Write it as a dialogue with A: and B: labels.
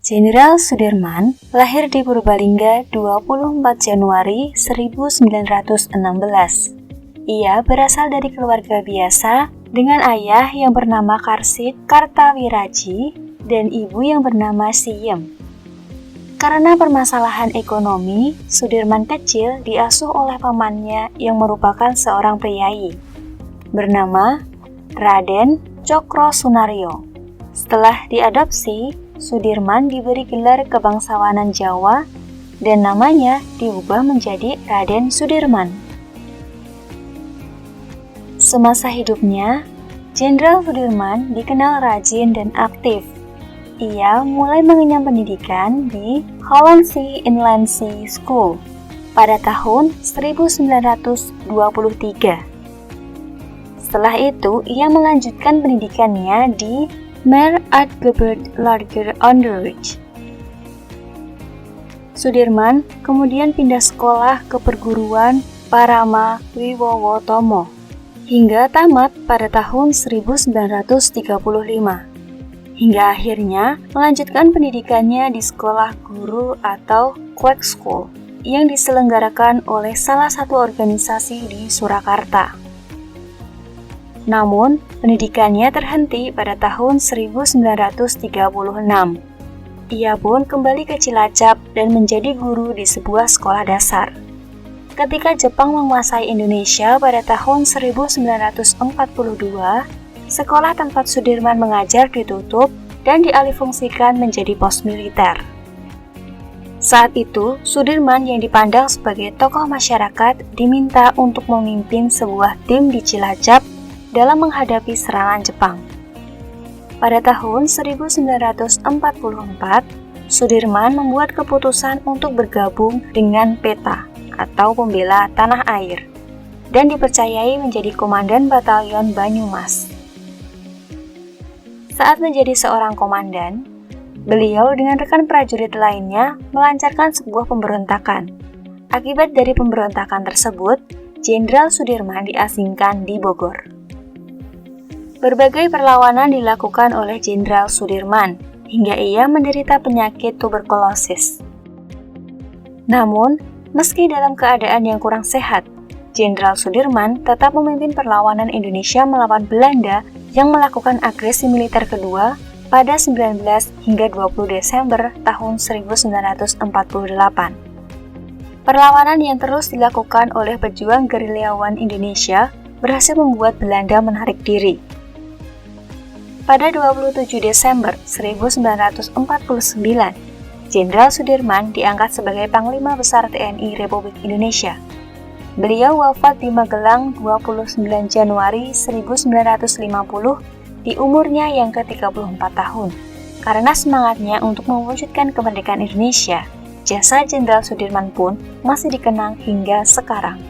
A: Jenderal Sudirman lahir di Purbalingga 24 Januari 1916. Ia berasal dari keluarga biasa dengan ayah yang bernama Karsit Kartawiraji dan ibu yang bernama Siem. Karena permasalahan ekonomi, Sudirman kecil diasuh oleh pamannya yang merupakan seorang priyayi bernama Raden Cokro Sunaryo. Setelah diadopsi, Sudirman diberi gelar kebangsawanan Jawa dan namanya diubah menjadi Raden Sudirman. Semasa hidupnya, Jenderal Sudirman dikenal rajin dan aktif. Ia mulai mengenyam pendidikan di Hollandse Inland Sea School pada tahun 1923. Setelah itu, ia melanjutkan pendidikannya di Meer Uitgebergd Lager Onderwijs. Sudirman kemudian pindah sekolah ke perguruan Parama Wiwowo Tomo hingga tamat pada tahun 1935, hingga akhirnya melanjutkan pendidikannya di sekolah guru atau Kwek School yang diselenggarakan oleh salah satu organisasi di Surakarta. Namun, pendidikannya terhenti pada tahun 1936. Ia pun kembali ke Cilacap dan menjadi guru di sebuah sekolah dasar. Ketika Jepang menguasai Indonesia pada tahun 1942, sekolah tempat Sudirman mengajar ditutup dan dialihfungsikan menjadi pos militer. Saat itu, Sudirman yang dipandang sebagai tokoh masyarakat diminta untuk memimpin sebuah tim di Cilacap dalam menghadapi serangan Jepang. Pada tahun 1944, Sudirman membuat keputusan untuk bergabung dengan PETA atau Pembela Tanah Air dan dipercayai menjadi komandan batalion Banyumas. Saat menjadi seorang komandan, beliau dengan rekan prajurit lainnya melancarkan sebuah pemberontakan. Akibat dari pemberontakan tersebut, Jenderal Sudirman diasingkan di Bogor. Berbagai perlawanan dilakukan oleh Jenderal Sudirman hingga ia menderita penyakit tuberkulosis. Namun, meski dalam keadaan yang kurang sehat, Jenderal Sudirman tetap memimpin perlawanan Indonesia melawan Belanda yang melakukan agresi militer kedua pada 19 hingga 20 Desember tahun 1948. Perlawanan yang terus dilakukan oleh pejuang gerilyawan Indonesia berhasil membuat Belanda menarik diri. Pada 27 Desember 1949, Jenderal Sudirman diangkat sebagai Panglima Besar TNI Republik Indonesia. Beliau wafat di Magelang 29 Januari 1950 di umurnya yang ke-34 tahun. Karena semangatnya untuk mewujudkan kemerdekaan Indonesia, jasa Jenderal Sudirman pun masih dikenang hingga sekarang.